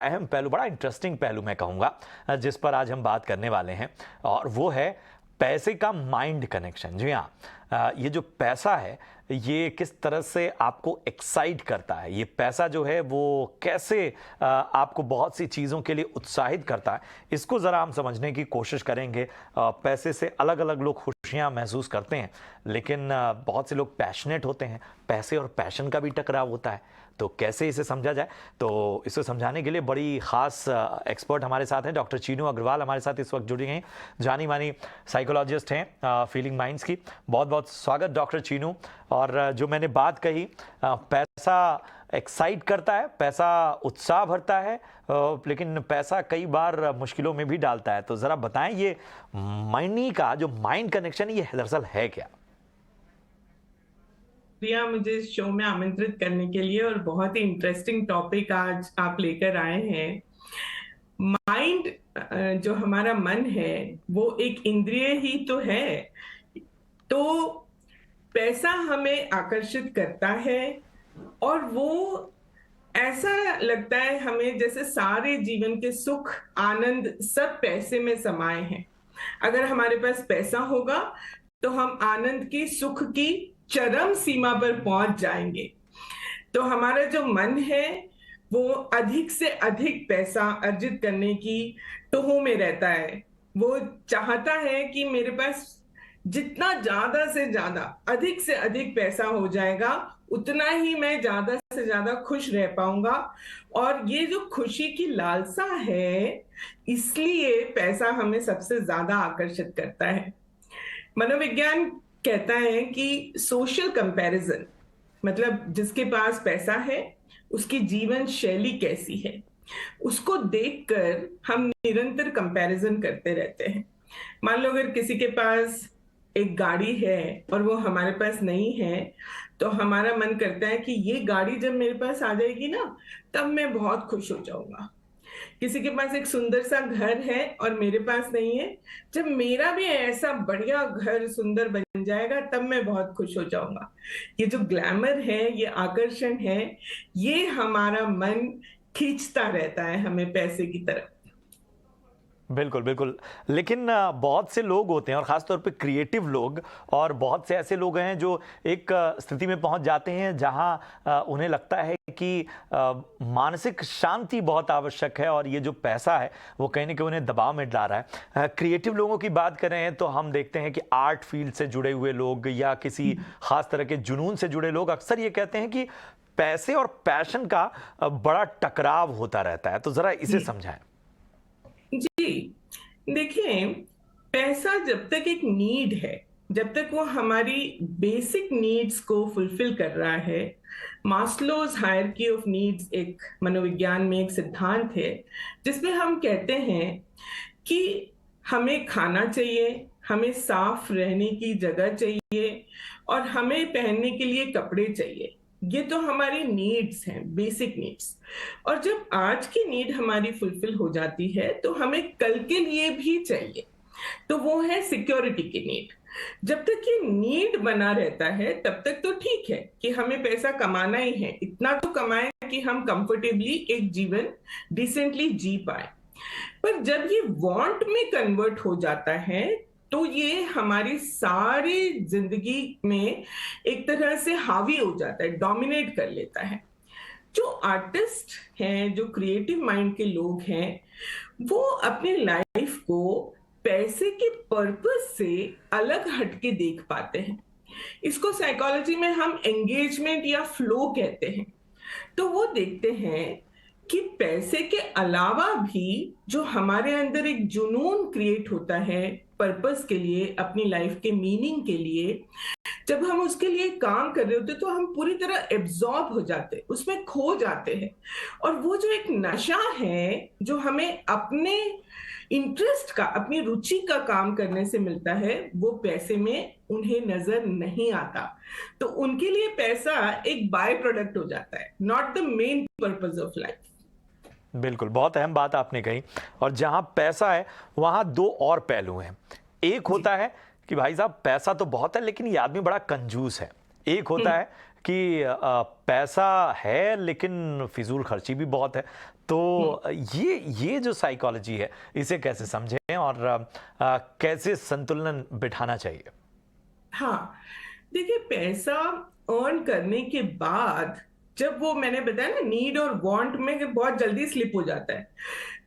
अहम पहलू, बड़ा इंटरेस्टिंग पहलू मैं कहूँगा, जिस पर आज हम बात करने वाले हैं, और वो है पैसे का माइंड कनेक्शन। जी हाँ, ये जो पैसा है ये किस तरह से आपको एक्साइट करता है, ये पैसा जो है वो कैसे आपको बहुत सी चीज़ों के लिए उत्साहित करता है, इसको ज़रा हम समझने की कोशिश करेंगे। पैसे से अलग अलग लोग खुशियाँ महसूस करते हैं, लेकिन बहुत से लोग पैशनेट होते हैं, पैसे और पैशन का भी टकराव होता है। तो कैसे इसे समझा जाए, तो इसे समझाने के लिए बड़ी ख़ास एक्सपर्ट हमारे साथ हैं। डॉक्टर चीनू अग्रवाल हमारे साथ इस वक्त जुड़ी हैं, जानी मानी साइकोलॉजिस्ट हैं फीलिंग माइंड्स की। बहुत बहुत स्वागत डॉक्टर चीनू। और जो मैंने बात कही, पैसा एक्साइट करता है, पैसा उत्साह भरता है, लेकिन पैसा कई बार मुश्किलों में भी डालता है। तो ज़रा बताएं, ये मनी का जो माइंड कनेक्शन ये दरअसल है क्या? प्रिया, मुझे इस शो में आमंत्रित करने के लिए, और बहुत ही इंटरेस्टिंग टॉपिक आज आप लेकर आए हैं। माइंड, जो हमारा मन है, वो एक इंद्रिय ही तो है। तो पैसा हमें आकर्षित करता है, और वो ऐसा लगता है हमें जैसे सारे जीवन के सुख आनंद सब पैसे में समाये हैं। अगर हमारे पास पैसा होगा तो हम आनंद की सुख की चरम सीमा पर पहुंच जाएंगे। तो हमारा जो मन है वो अधिक से अधिक पैसा अर्जित करने की टोह में रहता है। वो चाहता है कि मेरे पास जितना ज्यादा से ज्यादा अधिक से अधिक पैसा हो जाएगा, उतना ही मैं ज्यादा से ज्यादा खुश रह पाऊंगा। और ये जो खुशी की लालसा है, इसलिए पैसा हमें सबसे ज्यादा आकर्षित करता है। मनोविज्ञान कहता है कि सोशल कंपैरिजन, मतलब जिसके पास पैसा है उसकी जीवन शैली कैसी है, उसको देखकर हम निरंतर कंपैरिजन करते रहते हैं। मान लो अगर किसी के पास एक गाड़ी है और वो हमारे पास नहीं है, तो हमारा मन करता है कि ये गाड़ी जब मेरे पास आ जाएगी ना, तब मैं बहुत खुश हो जाऊंगा। किसी के पास एक सुंदर सा घर है और मेरे पास नहीं है, जब मेरा भी ऐसा बढ़िया घर सुंदर बन जाएगा तब मैं बहुत खुश हो जाऊंगा। ये जो ग्लैमर है, ये आकर्षण है, ये हमारा मन खींचता रहता है हमें पैसे की तरफ। बिल्कुल, बिल्कुल। लेकिन बहुत से लोग होते हैं, और ख़ास तौर पे क्रिएटिव लोग, और बहुत से ऐसे लोग हैं जो एक स्थिति में पहुंच जाते हैं जहां उन्हें लगता है कि मानसिक शांति बहुत आवश्यक है, और ये जो पैसा है वो कहीं न कहीं उन्हें दबाव में ला रहा है। क्रिएटिव लोगों की बात करें तो हम देखते हैं कि आर्ट फील्ड से जुड़े हुए लोग या किसी ख़ास तरह के जुनून से जुड़े लोग अक्सर ये कहते हैं कि पैसे और पैशन का बड़ा टकराव होता रहता है। तो ज़रा इसे समझाएँ। जी, देखिए, पैसा जब तक एक नीड है, जब तक वो हमारी बेसिक नीड्स को फुलफिल कर रहा है। मास्लोज हायरार्की ऑफ नीड्स एक मनोविज्ञान में एक सिद्धांत है, जिसमें हम कहते हैं कि हमें खाना चाहिए, हमें साफ रहने की जगह चाहिए, और हमें पहनने के लिए कपड़े चाहिए। ये तो हमारी नीड्स हैं, बेसिक नीड्स। और जब आज की नीड हमारी फुलफिल हो जाती है तो हमें कल के लिए भी चाहिए, तो वो है सिक्योरिटी की नीड। जब तक ये नीड बना रहता है तब तक तो ठीक है कि हमें पैसा कमाना ही है, इतना तो कमाएं कि हम कंफर्टेबली एक जीवन डिसेंटली जी पाए। पर जब ये वांट में कन्वर्ट हो जाता है, तो ये हमारी सारी जिंदगी में एक तरह से हावी हो जाता है, डोमिनेट कर लेता है। जो आर्टिस्ट हैं, जो क्रिएटिव माइंड के लोग हैं, वो अपनी लाइफ को पैसे के पर्पस से अलग हटके देख पाते हैं। इसको साइकोलॉजी में हम एंगेजमेंट या फ्लो कहते हैं। तो वो देखते हैं कि पैसे के अलावा भी जो हमारे अंदर एक जुनून क्रिएट होता है पर्पस के लिए, अपनी लाइफ के मीनिंग के लिए, जब हम उसके लिए काम कर रहे होते तो हम पूरी तरह एब्जॉर्ब हो जाते हैं, उसमें खो जाते हैं। और वो जो एक नशा है जो हमें अपने इंटरेस्ट का, अपनी रुचि का काम करने से मिलता है, वो पैसे में उन्हें नजर नहीं आता। तो उनके लिए पैसा एक बाय प्रोडक्ट हो जाता है, not the main purpose of life. बिल्कुल, बहुत अहम बात आपने कही। और जहां पैसा है वहां दो और पहलू हैं। एक जी। होता है कि भाई साहब पैसा तो बहुत है लेकिन ये आदमी बड़ा कंजूस है। एक होता है कि पैसा है लेकिन फिजूल खर्ची भी बहुत है। तो ये जो साइकोलॉजी है इसे कैसे समझें और कैसे संतुलन बिठाना चाहिए? हाँ, देखिए पैसा अर्न करने के बाद जब वो मैंने बताया ना नीड और वांट में बहुत जल्दी स्लिप हो जाता है,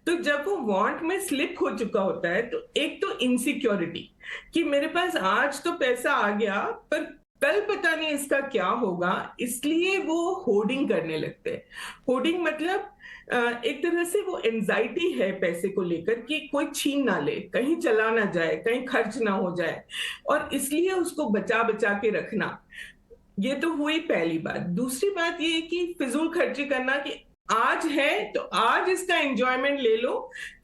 तो जब वो वांट में स्लिप हो चुका होता है तो एक तो इनसिक्योरिटी कि मेरे पास आज तो पैसा आ गया पर कल पता नहीं इसका क्या होगा, इसलिए वो होर्डिंग करने लगते हैं। होर्डिंग मतलब एक तरह से वो एंजाइटी है पैसे को लेकर कि कोई छीन ना ले, कहीं चला ना जाए, कहीं खर्च ना हो जाए, और इसलिए उसको बचा बचा के रखना। ये तो हुई पहली बात। दूसरी बात ये है कि फिजूल खर्ची करना कि आज है तो आज इसका एंजॉयमेंट ले लो,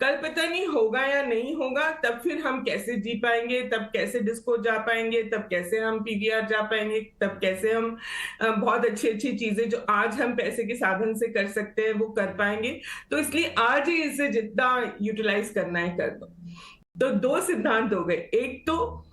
कल पता नहीं होगा या नहीं होगा, तब फिर हम कैसे जी पाएंगे, तब कैसे डिस्को जा पाएंगे, तब कैसे हम पीवीआर जा पाएंगे, तब कैसे हम बहुत अच्छी अच्छी चीजें जो आज हम पैसे के साधन से कर सकते हैं वो कर पाएंगे। तो इसलिए आज ही इसे जितना यूटिलाइज करना है कर दो। तो दो सिद्धांत हो गए, एक तो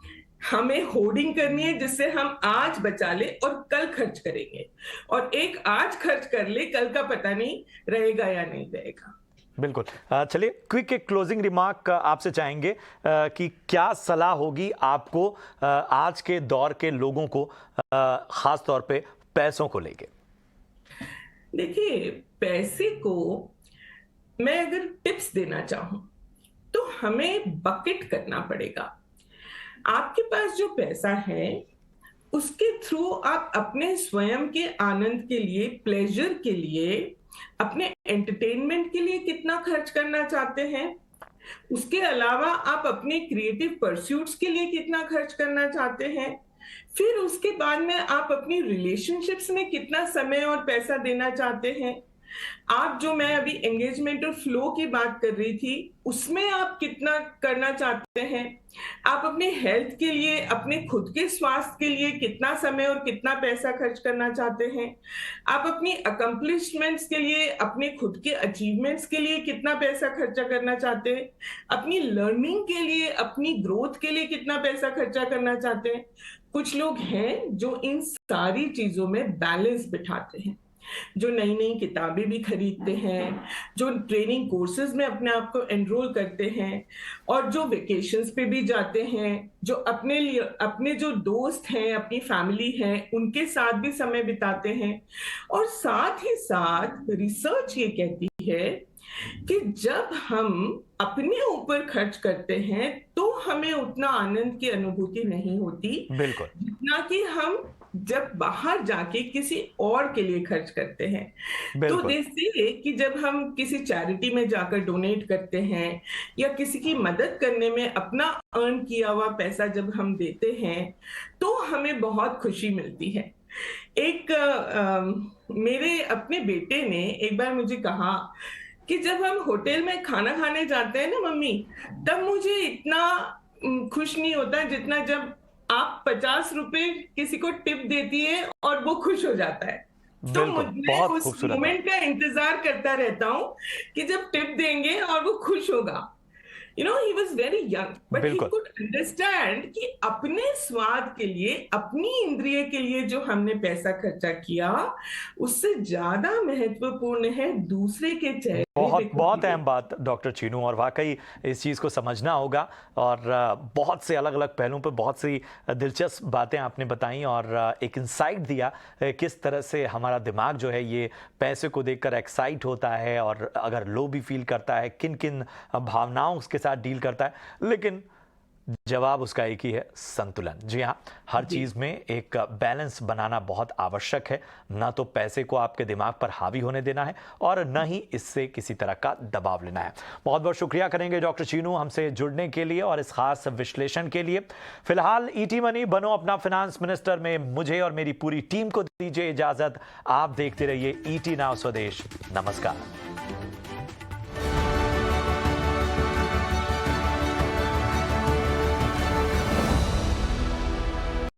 हमें होर्डिंग करनी है जिससे हम आज बचा ले और कल खर्च करेंगे, और एक आज खर्च कर ले, कल का पता नहीं रहेगा या नहीं रहेगा। बिल्कुल। चलिए क्विक एक क्लोजिंग रिमार्क आपसे चाहेंगे कि क्या सलाह होगी आपको आज के दौर के लोगों को खास तौर पे पैसों को लेके? देखिए पैसे को मैं अगर टिप्स देना चाहूं तो हमें बकेट करना पड़ेगा। आपके पास जो पैसा है उसके थ्रू आप अपने स्वयं के आनंद के लिए, प्लेजर के लिए, अपने एंटरटेनमेंट के लिए कितना खर्च करना चाहते हैं, उसके अलावा आप अपने क्रिएटिव परस्यूट्स के लिए कितना खर्च करना चाहते हैं, फिर उसके बाद में आप अपनी रिलेशनशिप्स में कितना समय और पैसा देना चाहते हैं, आप जो मैं अभी एंगेजमेंट और फ्लो की बात कर रही थी उसमें आप कितना करना चाहते हैं, आप अपने हेल्थ के लिए, अपने खुद के स्वास्थ्य के लिए कितना समय और कितना पैसा खर्च करना चाहते हैं, आप अपनी अकम्प्लिशमेंट्स के लिए, अपने खुद के अचीवमेंट्स के लिए कितना पैसा खर्चा करना चाहते हैं, अपनी लर्निंग के लिए, अपनी ग्रोथ के लिए कितना पैसा खर्चा करना चाहते हैं। कुछ लोग हैं जो इन सारी चीजों में बैलेंस बिठाते हैं, जो नई नई किताबें भी खरीदते हैं, जो ट्रेनिंग कोर्सेज में अपने आप को एनरोल करते हैं, और जो वेकेशंस पे भी जाते हैं, जो अपने लिए, अपने जो दोस्त हैं, अपनी फैमिली है, उनके साथ भी समय बिताते हैं। और साथ ही साथ रिसर्च ये कहती है कि जब हम अपने ऊपर खर्च करते हैं तो हमें उतना आनंद की अनुभूति नहीं होती बिल्कुल, जितना कि हम जब बाहर जाके किसी और के लिए खर्च करते हैं। तो बिल्कुल। देखिए कि जब हम किसी चैरिटी में जाकर डोनेट करते हैं या किसी की मदद करने में अपना अर्न किया हुआ पैसा जब हम देते हैं तो हमें बहुत खुशी मिलती है। एक मेरे अपने बेटे ने एक बार मुझे कहा कि जब हम होटल में खाना खाने जाते हैं ना मम्मी, तब मुझे इतना खुश नहीं होता जितना जब आप 50 रुपए किसी को टिप देती है और वो खुश हो जाता है। तो बिल्कुल, मैं बहुत उस खूबसूरत बात। मोमेंट का इंतजार करता रहता हूं कि जब टिप देंगे और वो खुश होगा। You know, he was very young, but he बिल्कुल। could understand कि अपने स्वाद के लिए, अपनी इंद्रिय के लिए जो हमने पैसा खर्चा किया, उससे ज्यादा महत्वपूर्ण है दूसरे के चेहरे बहुत पे बहुत खुशी अहम बात डॉक्टर चीनू, और वाकई इस चीज़ को समझना होगा। और बहुत से अलग अलग पहलुओं पर बहुत सी दिलचस्प बातें आपने बताई और एक इंसाइट दिया किस तरह से हमारा दिमाग जो है ये पैसे को देखकर एक्साइट होता है और अगर लो भी फील करता है, किन किन भावनाओं उसके साथ डील करता है। लेकिन जवाब उसका एक ही है, संतुलन। जी हाँ, हर चीज में एक बैलेंस बनाना बहुत आवश्यक है। ना तो पैसे को आपके दिमाग पर हावी होने देना है और न ही इससे किसी तरह का दबाव लेना है। बहुत बहुत शुक्रिया करेंगे डॉक्टर चीनू हमसे जुड़ने के लिए और इस खास विश्लेषण के लिए। फिलहाल ईटी मनी बनो अपना फाइनेंस मिनिस्टर में मुझे और मेरी पूरी टीम को दीजिए इजाजत। आप देखते रहिए ईटी नाउ स्वदेश। नमस्कार।